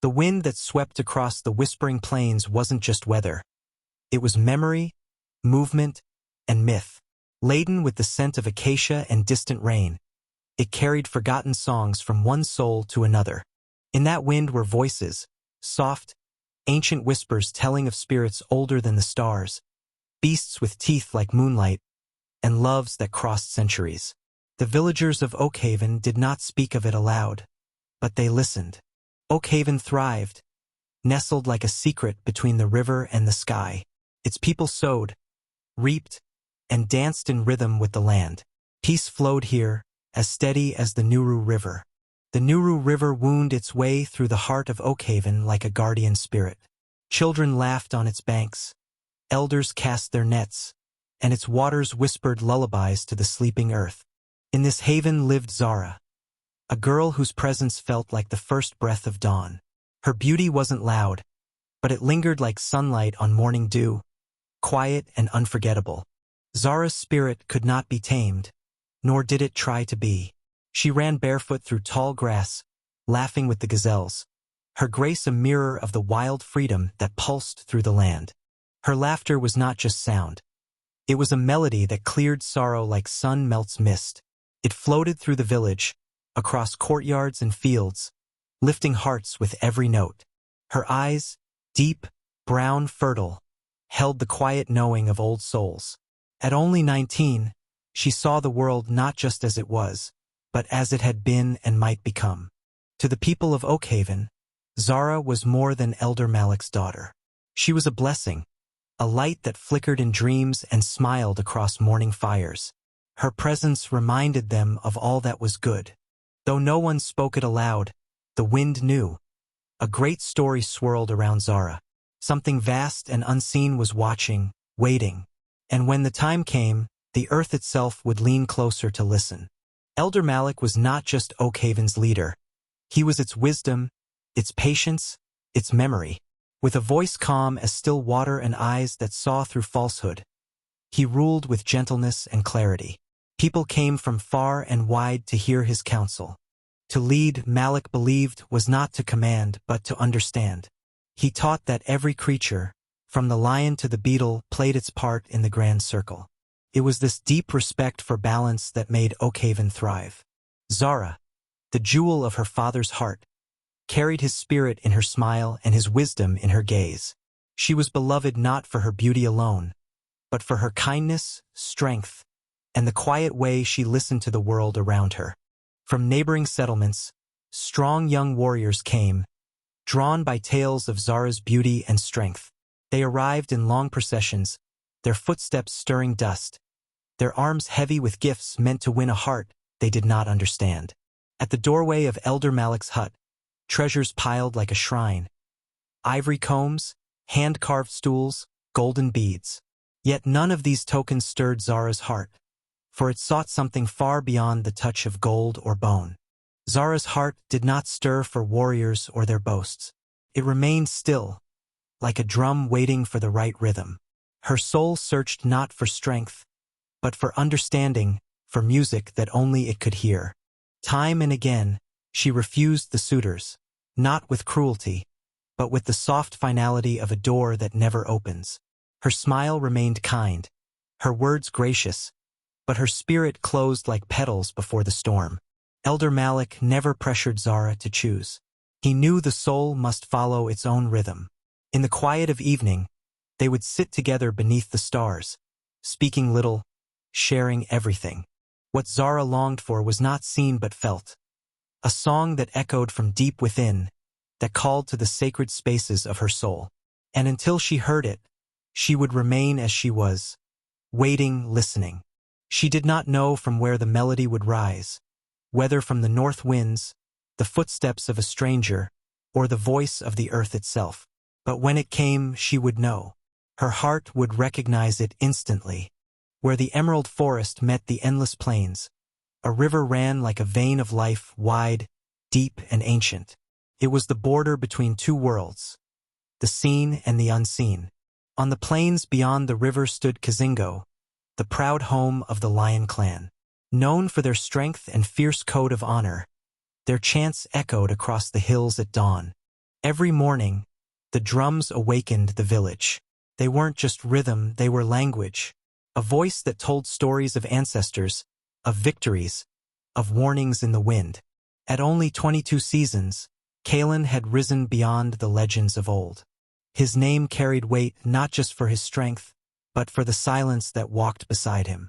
The wind that swept across the whispering plains wasn't just weather. It was memory, movement, and myth. Laden with the scent of acacia and distant rain, it carried forgotten songs from one soul to another. In that wind were voices, soft, ancient whispers telling of spirits older than the stars, beasts with teeth like moonlight, and loves that crossed centuries. The villagers of Oakhaven did not speak of it aloud, but they listened. Oakhaven thrived, nestled like a secret between the river and the sky. Its people sowed, reaped, and danced in rhythm with the land. Peace flowed here, as steady as the Nuru River. The Nuru River wound its way through the heart of Oakhaven like a guardian spirit. Children laughed on its banks, elders cast their nets, and its waters whispered lullabies to the sleeping earth. In this haven lived Zara, a girl whose presence felt like the first breath of dawn. Her beauty wasn't loud, but it lingered like sunlight on morning dew, quiet and unforgettable. Zara's spirit could not be tamed, nor did it try to be. She ran barefoot through tall grass, laughing with the gazelles, her grace a mirror of the wild freedom that pulsed through the land. Her laughter was not just sound. It was a melody that cleared sorrow like sun melts mist. It floated through the village, across courtyards and fields, lifting hearts with every note. Her eyes, deep, brown, fertile, held the quiet knowing of old souls. At only 19, she saw the world not just as it was, but as it had been and might become. To the people of Oakhaven, Zara was more than Elder Malik's daughter. She was a blessing, a light that flickered in dreams and smiled across morning fires. Her presence reminded them of all that was good. Though no one spoke it aloud, the wind knew. A great story swirled around Zara. Something vast and unseen was watching, waiting. And when the time came, the earth itself would lean closer to listen. Elder Malik was not just Oakhaven's leader. He was its wisdom, its patience, its memory. With a voice calm as still water and eyes that saw through falsehood, he ruled with gentleness and clarity. People came from far and wide to hear his counsel. To lead, Malik believed, was not to command, but to understand. He taught that every creature, from the lion to the beetle, played its part in the grand circle. It was this deep respect for balance that made Oakhaven thrive. Zara, the jewel of her father's heart, carried his spirit in her smile and his wisdom in her gaze. She was beloved not for her beauty alone, but for her kindness, strength, and the quiet way she listened to the world around her. From neighboring settlements, strong young warriors came, drawn by tales of Zara's beauty and strength. They arrived in long processions, their footsteps stirring dust, their arms heavy with gifts meant to win a heart they did not understand. At the doorway of Elder Malik's hut, treasures piled like a shrine. Ivory combs, hand-carved stools, golden beads. Yet none of these tokens stirred Zara's heart, for it sought something far beyond the touch of gold or bone. Zara's heart did not stir for warriors or their boasts. It remained still, like a drum waiting for the right rhythm. Her soul searched not for strength, but for understanding, for music that only it could hear. Time and again, she refused the suitors, not with cruelty, but with the soft finality of a door that never opens. Her smile remained kind, her words gracious, but her spirit closed like petals before the storm. Elder Malik never pressured Zara to choose. He knew the soul must follow its own rhythm. In the quiet of evening, they would sit together beneath the stars, speaking little, sharing everything. What Zara longed for was not seen but felt. A song that echoed from deep within, that called to the sacred spaces of her soul. And until she heard it, she would remain as she was, waiting, listening. She did not know from where the melody would rise, whether from the north winds, the footsteps of a stranger, or the voice of the earth itself. But when it came, she would know. Her heart would recognize it instantly. Where the emerald forest met the endless plains, a river ran like a vein of life, wide, deep, and ancient. It was the border between two worlds, the seen and the unseen. On the plains beyond the river stood Kazingo, the proud home of the Lion clan. Known for their strength and fierce code of honor, their chants echoed across the hills at dawn. Every morning, the drums awakened the village. They weren't just rhythm, they were language. A voice that told stories of ancestors, of victories, of warnings in the wind. At only 22 seasons, Kalen had risen beyond the legends of old. His name carried weight not just for his strength, but for the silence that walked beside him.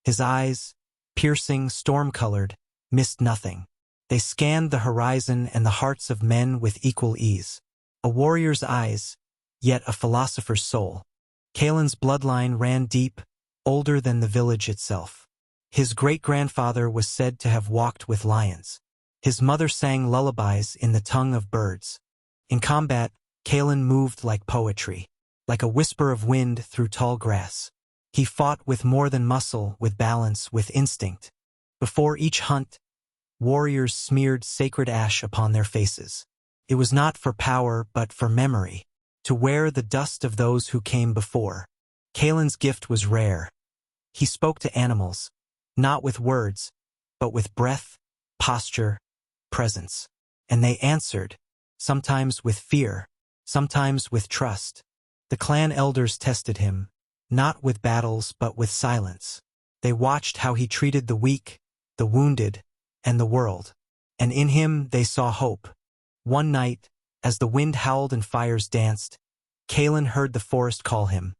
His eyes, piercing, storm-colored, missed nothing. They scanned the horizon and the hearts of men with equal ease. A warrior's eyes, yet a philosopher's soul. Kalen's bloodline ran deep, older than the village itself. His great-grandfather was said to have walked with lions. His mother sang lullabies in the tongue of birds. In combat, Kalen moved like poetry, like a whisper of wind through tall grass. He fought with more than muscle, with balance, with instinct. Before each hunt, warriors smeared sacred ash upon their faces. It was not for power, but for memory, to wear the dust of those who came before. Kalen's gift was rare. He spoke to animals, not with words, but with breath, posture, presence. And they answered, sometimes with fear, sometimes with trust. The clan elders tested him, not with battles but with silence. They watched how he treated the weak, the wounded, and the world. And in him they saw hope. One night, as the wind howled and fires danced, Kalen heard the forest call him.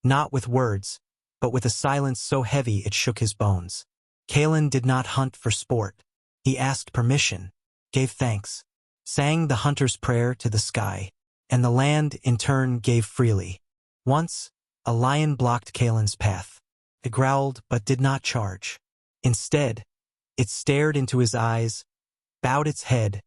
Not with words, but with a silence so heavy it shook his bones. Kalen did not hunt for sport. He asked permission, gave thanks, sang the hunter's prayer to the sky, and the land in turn gave freely. Once, a lion blocked Kalen's path. It growled but did not charge. Instead, it stared into his eyes, bowed its head,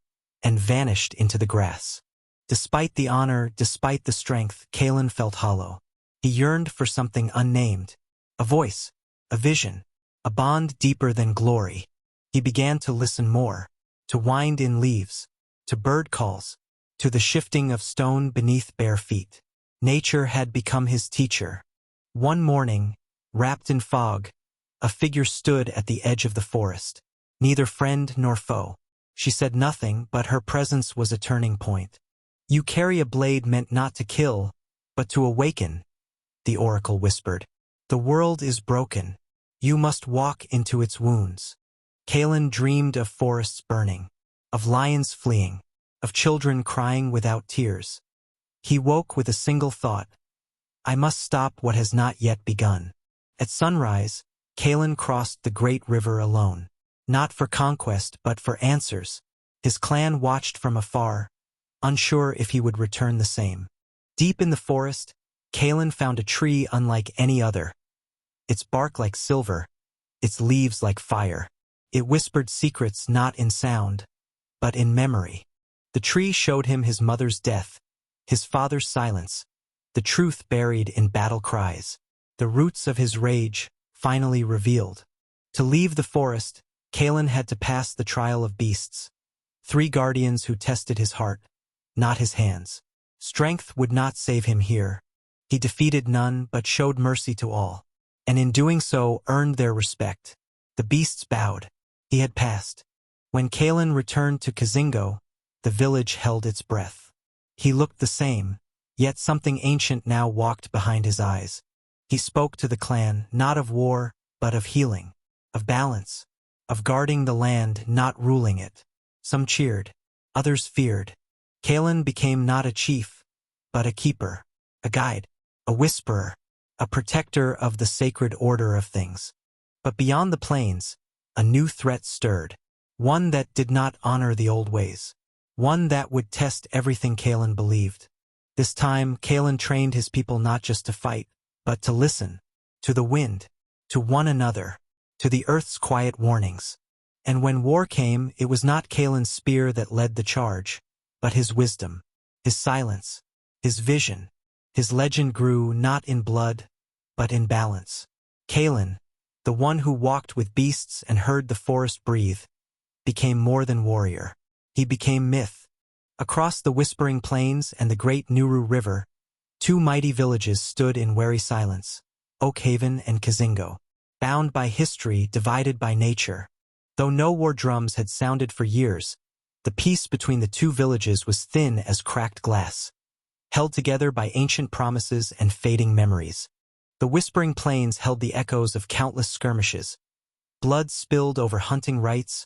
and vanished into the grass. Despite the honor, despite the strength, Kalen felt hollow. He yearned for something unnamed, a voice, a vision, a bond deeper than glory. He began to listen more, to wind in leaves, to bird calls, to the shifting of stone beneath bare feet. Nature had become his teacher. One morning, wrapped in fog, a figure stood at the edge of the forest, neither friend nor foe. She said nothing, but her presence was a turning point. "You carry a blade meant not to kill, but to awaken," the oracle whispered. "The world is broken. You must walk into its wounds." Kalen dreamed of forests burning, of lions fleeing, of children crying without tears. He woke with a single thought: I must stop what has not yet begun. At sunrise, Kalen crossed the great river alone. Not for conquest, but for answers. His clan watched from afar, unsure if he would return the same. Deep in the forest, Kalen found a tree unlike any other. Its bark like silver, its leaves like fire. It whispered secrets not in sound, but in memory. The tree showed him his mother's death, his father's silence, the truth buried in battle cries, the roots of his rage finally revealed. To leave the forest, Kalen had to pass the trial of beasts. 3 guardians who tested his heart, not his hands. Strength would not save him here. He defeated none but showed mercy to all, and in doing so earned their respect. The beasts bowed. He had passed. When Kalen returned to Kazingo, the village held its breath. He looked the same, yet something ancient now walked behind his eyes. He spoke to the clan, not of war, but of healing, of balance, of guarding the land, not ruling it. Some cheered, others feared. Kalen became not a chief, but a keeper, a guide, a whisperer, a protector of the sacred order of things. But beyond the plains, a new threat stirred, one that did not honor the old ways, one that would test everything Kalen believed. This time, Kalen trained his people not just to fight, but to listen, to the wind, to one another, to the earth's quiet warnings. And when war came, it was not Kalen's spear that led the charge, but his wisdom, his silence, his vision. His legend grew not in blood, but in balance. Kalen, the one who walked with beasts and heard the forest breathe, became more than warrior. He became myth. Across the whispering plains and the great Nuru River, 2 mighty villages stood in wary silence, Oakhaven and Kazingo, bound by history, divided by nature. Though no war drums had sounded for years, The peace between the two villages was thin as cracked glass, held together by ancient promises and fading memories. The whispering plains held the echoes of countless skirmishes, blood spilled over hunting rights,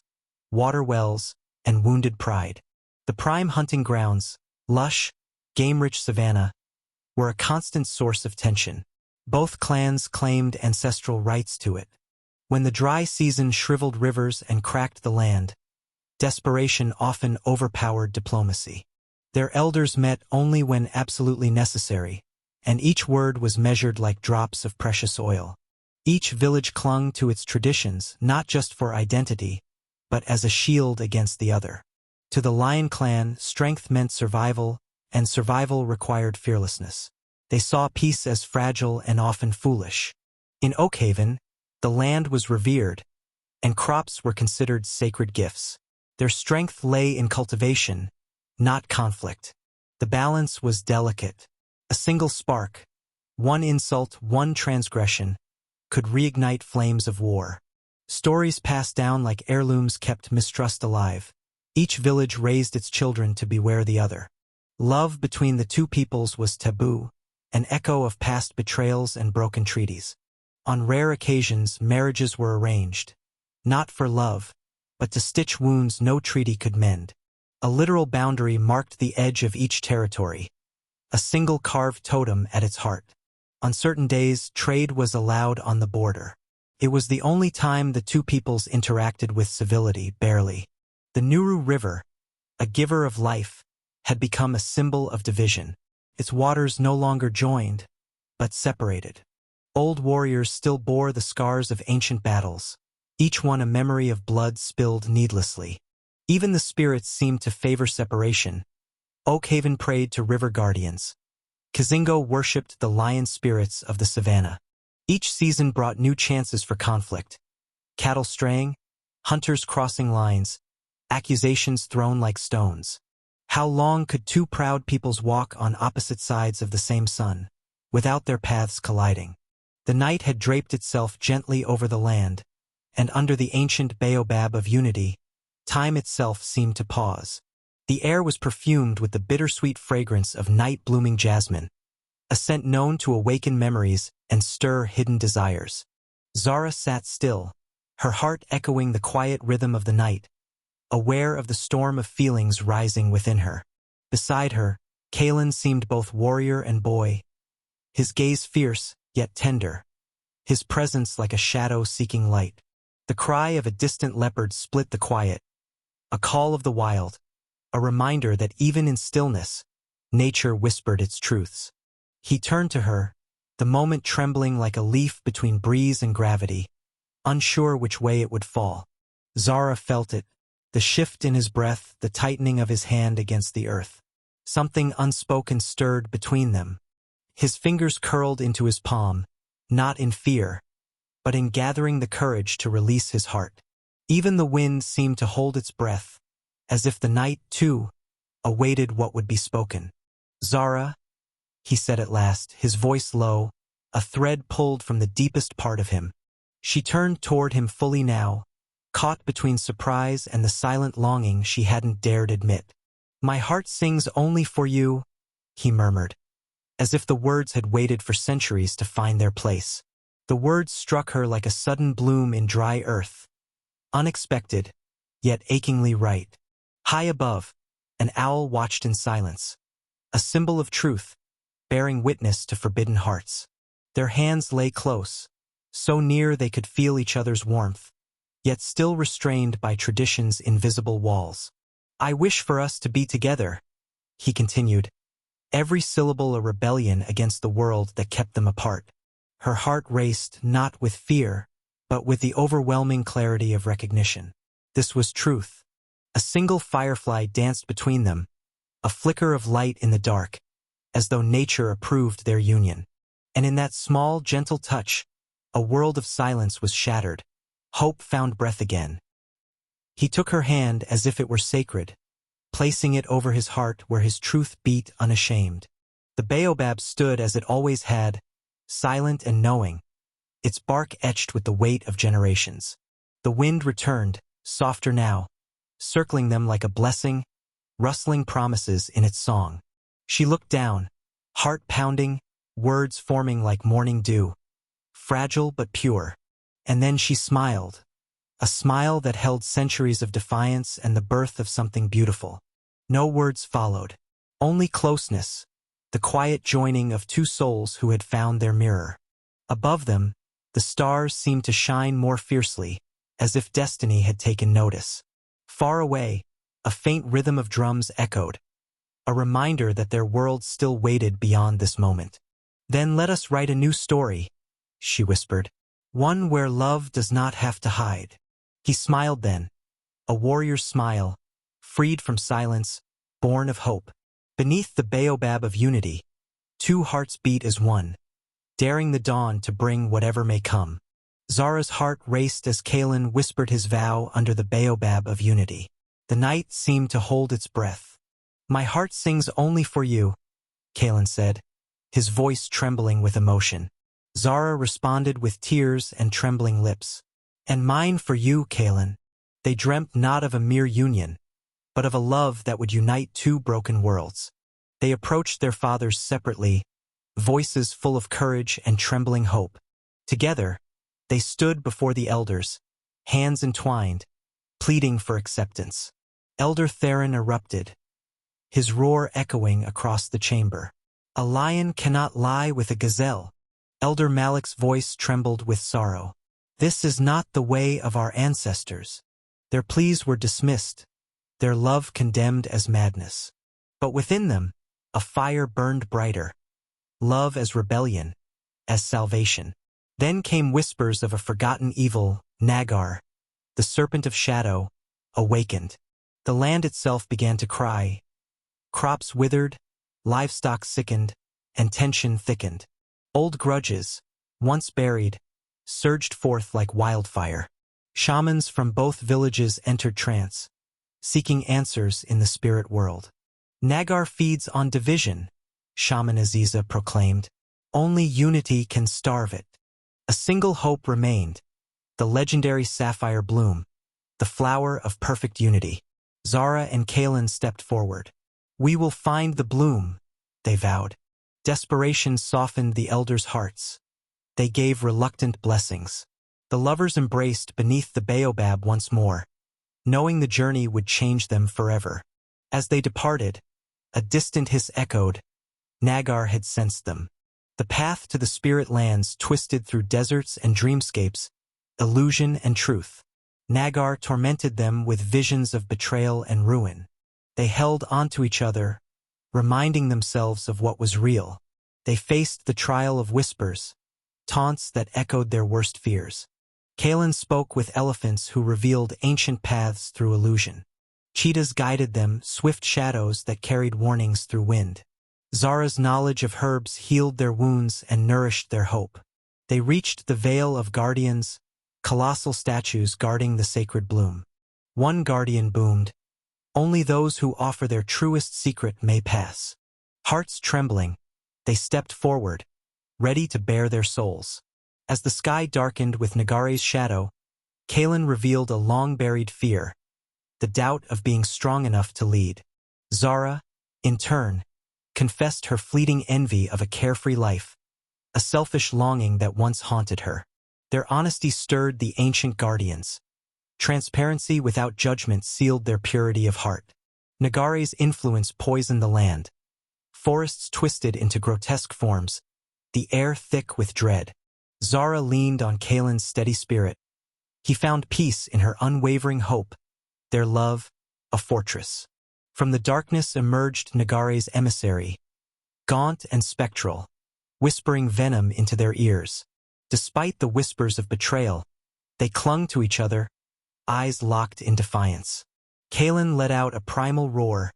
water wells, and wounded pride. The prime hunting grounds, lush, game-rich savanna, were a constant source of tension. Both clans claimed ancestral rights to it. When the dry season shriveled rivers and cracked the land, desperation often overpowered diplomacy. Their elders met only when absolutely necessary, and each word was measured like drops of precious oil. Each village clung to its traditions not just for identity, but as a shield against the other. To the Lion clan, strength meant survival, and survival required fearlessness. They saw peace as fragile and often foolish. In Oakhaven, the land was revered, and crops were considered sacred gifts. Their strength lay in cultivation, not conflict. The balance was delicate. A single spark, one insult, one transgression, could reignite flames of war. Stories passed down like heirlooms kept mistrust alive. Each village raised its children to beware the other. Love between the two peoples was taboo, an echo of past betrayals and broken treaties. On rare occasions, marriages were arranged, not for love, but to stitch wounds no treaty could mend. A literal boundary marked the edge of each territory, a single carved totem at its heart. On certain days, trade was allowed on the border. It was the only time the two peoples interacted with civility, barely. The Nuru River, a giver of life, had become a symbol of division. Its waters no longer joined, but separated. Old warriors still bore the scars of ancient battles, each one a memory of blood spilled needlessly. Even the spirits seemed to favor separation. Oakhaven prayed to river guardians. Kazingo worshipped the lion spirits of the savannah. Each season brought new chances for conflict. Cattle straying, hunters crossing lines, accusations thrown like stones. How long could two proud peoples walk on opposite sides of the same sun, without their paths colliding? The night had draped itself gently over the land, and under the ancient baobab of unity, time itself seemed to pause. The air was perfumed with the bittersweet fragrance of night-blooming jasmine, a scent known to awaken memories and stir hidden desires. Zara sat still, her heart echoing the quiet rhythm of the night, aware of the storm of feelings rising within her. Beside her, Kalen seemed both warrior and boy, his gaze fierce, yet tender, his presence like a shadow seeking light. The cry of a distant leopard split the quiet, a call of the wild, a reminder that even in stillness, nature whispered its truths. He turned to her, the moment trembling like a leaf between breeze and gravity, unsure which way it would fall. Zara felt it, the shift in his breath, the tightening of his hand against the earth. Something unspoken stirred between them. His fingers curled into his palm, not in fear, but in gathering the courage to release his heart. Even the wind seemed to hold its breath, as if the night, too, awaited what would be spoken. "Zara," he said at last, his voice low, a thread pulled from the deepest part of him. She turned toward him fully now, caught between surprise and the silent longing she hadn't dared admit. "My heart sings only for you," he murmured, as if the words had waited for centuries to find their place. The words struck her like a sudden bloom in dry earth, unexpected, yet achingly right. High above, an owl watched in silence, a symbol of truth, bearing witness to forbidden hearts. Their hands lay close, so near they could feel each other's warmth, yet still restrained by tradition's invisible walls. "I wish for us to be together," he continued, every syllable a rebellion against the world that kept them apart. Her heart raced not with fear, but with the overwhelming clarity of recognition. This was truth. A single firefly danced between them, a flicker of light in the dark, as though nature approved their union. And in that small, gentle touch, a world of silence was shattered. Hope found breath again. He took her hand as if it were sacred, placing it over his heart where his truth beat unashamed. The baobab stood as it always had, silent and knowing, its bark etched with the weight of generations. The wind returned, softer now, circling them like a blessing, rustling promises in its song. She looked down, heart pounding, words forming like morning dew, fragile but pure. And then she smiled, a smile that held centuries of defiance and the birth of something beautiful. No words followed, only closeness, the quiet joining of two souls who had found their mirror. Above them, the stars seemed to shine more fiercely, as if destiny had taken notice. Far away, a faint rhythm of drums echoed, a reminder that their world still waited beyond this moment. "Then let us write a new story," she whispered. "One where love does not have to hide." He smiled then, a warrior's smile, freed from silence, born of hope. Beneath the baobab of unity, two hearts beat as one, daring the dawn to bring whatever may come. Zara's heart raced as Kalen whispered his vow under the baobab of unity. The night seemed to hold its breath. "My heart sings only for you," Kalen said, his voice trembling with emotion. Zara responded with tears and trembling lips. "And mine for you, Kalen." They dreamt not of a mere union, but of a love that would unite two broken worlds. They approached their fathers separately, voices full of courage and trembling hope. Together, they stood before the elders, hands entwined, pleading for acceptance. Elder Theron erupted, his roar echoing across the chamber. "A lion cannot lie with a gazelle." Elder Malik's voice trembled with sorrow. "This is not the way of our ancestors." Their pleas were dismissed, their love condemned as madness. But within them, a fire burned brighter, love as rebellion, as salvation. Then came whispers of a forgotten evil, Nagar, the serpent of shadow, awakened. The land itself began to cry. Crops withered, livestock sickened, and tension thickened. Old grudges, once buried, surged forth like wildfire. Shamans from both villages entered trance, seeking answers in the spirit world. "Nagar feeds on division," Shaman Aziza proclaimed. "Only unity can starve it." A single hope remained, the legendary sapphire bloom, the flower of perfect unity. Zara and Kalen stepped forward. "We will find the bloom," they vowed. Desperation softened the elders' hearts. They gave reluctant blessings. The lovers embraced beneath the baobab once more, knowing the journey would change them forever. As they departed, a distant hiss echoed. Nagar had sensed them. The path to the spirit lands twisted through deserts and dreamscapes, illusion and truth. Nagar tormented them with visions of betrayal and ruin. They held onto each other, reminding themselves of what was real. They faced the trial of whispers, taunts that echoed their worst fears. Kalen spoke with elephants who revealed ancient paths through illusion. Cheetahs guided them, swift shadows that carried warnings through wind. Zara's knowledge of herbs healed their wounds and nourished their hope. They reached the Vale of Guardians, colossal statues guarding the sacred bloom. One guardian boomed, "Only those who offer their truest secret may pass." Hearts trembling, they stepped forward, ready to bare their souls. As the sky darkened with Nagare's shadow, Kalen revealed a long-buried fear, the doubt of being strong enough to lead. Zara, in turn, confessed her fleeting envy of a carefree life, a selfish longing that once haunted her. Their honesty stirred the ancient guardians. Transparency without judgment sealed their purity of heart. Nagare's influence poisoned the land. Forests twisted into grotesque forms, the air thick with dread. Zara leaned on Kalen's steady spirit. He found peace in her unwavering hope, their love, a fortress. From the darkness emerged Nagare's emissary, gaunt and spectral, whispering venom into their ears. Despite the whispers of betrayal, they clung to each other, eyes locked in defiance. Kalen let out a primal roar,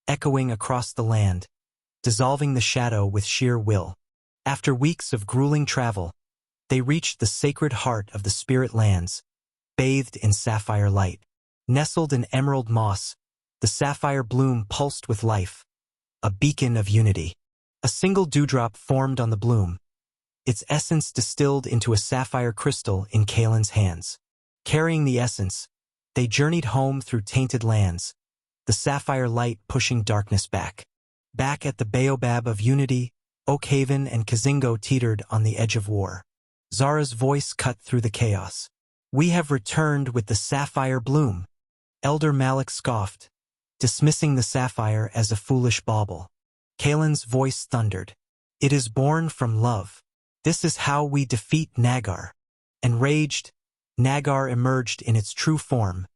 echoing across the land, dissolving the shadow with sheer will. After weeks of grueling travel, they reached the sacred heart of the spirit lands, bathed in sapphire light. Nestled in emerald moss, the sapphire bloom pulsed with life, a beacon of unity. A single dewdrop formed on the bloom, its essence distilled into a sapphire crystal in Kalen's hands. Carrying the essence, They journeyed home through tainted lands, the sapphire light pushing darkness back. Back at the baobab of unity, Oakhaven and Kazingo teetered on the edge of war. Zara's voice cut through the chaos. "We have returned with the sapphire bloom." Elder Malik scoffed, dismissing the sapphire as a foolish bauble. Kalen's voice thundered. "It is born from love. This is how we defeat Nagar." Enraged, Nagar emerged in its true form,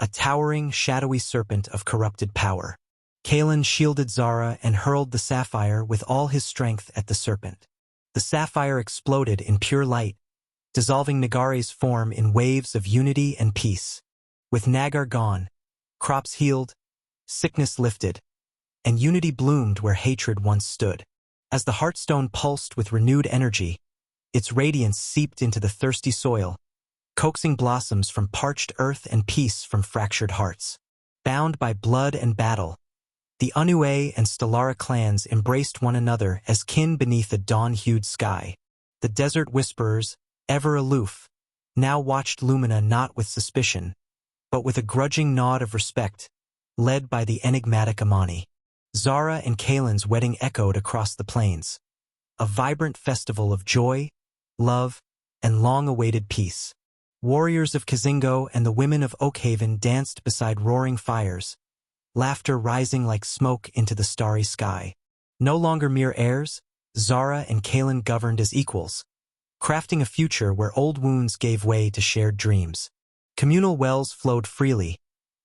a towering, shadowy serpent of corrupted power. Kalen shielded Zara and hurled the sapphire with all his strength at the serpent. The sapphire exploded in pure light, dissolving Nagare's form in waves of unity and peace. With Nagar gone, crops healed, sickness lifted, and unity bloomed where hatred once stood. As the Heartstone pulsed with renewed energy, its radiance seeped into the thirsty soil, coaxing blossoms from parched earth and peace from fractured hearts. Bound by blood and battle, the Unue and Stellara clans embraced one another as kin beneath a dawn-hued sky. The Desert Whisperers, ever aloof, now watched Lumina not with suspicion, but with a grudging nod of respect, led by the enigmatic Amani. Zara and Kalen's wedding echoed across the plains, a vibrant festival of joy, love, and long-awaited peace. Warriors of Kazingo and the women of Oakhaven danced beside roaring fires, laughter rising like smoke into the starry sky. No longer mere heirs, Zara and Kalen governed as equals, crafting a future where old wounds gave way to shared dreams. Communal wells flowed freely,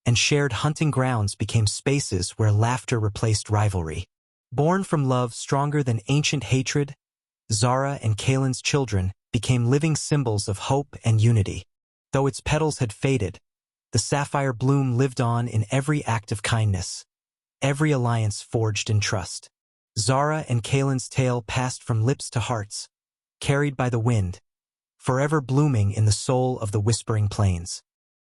and shared hunting grounds became spaces where laughter replaced rivalry. Born from love stronger than ancient hatred, Zara and Kalen's children became living symbols of hope and unity. Though its petals had faded, the sapphire bloom lived on in every act of kindness, every alliance forged in trust. Zara and Kalen's tale passed from lips to hearts, carried by the wind, forever blooming in the soul of the Whispering Plains.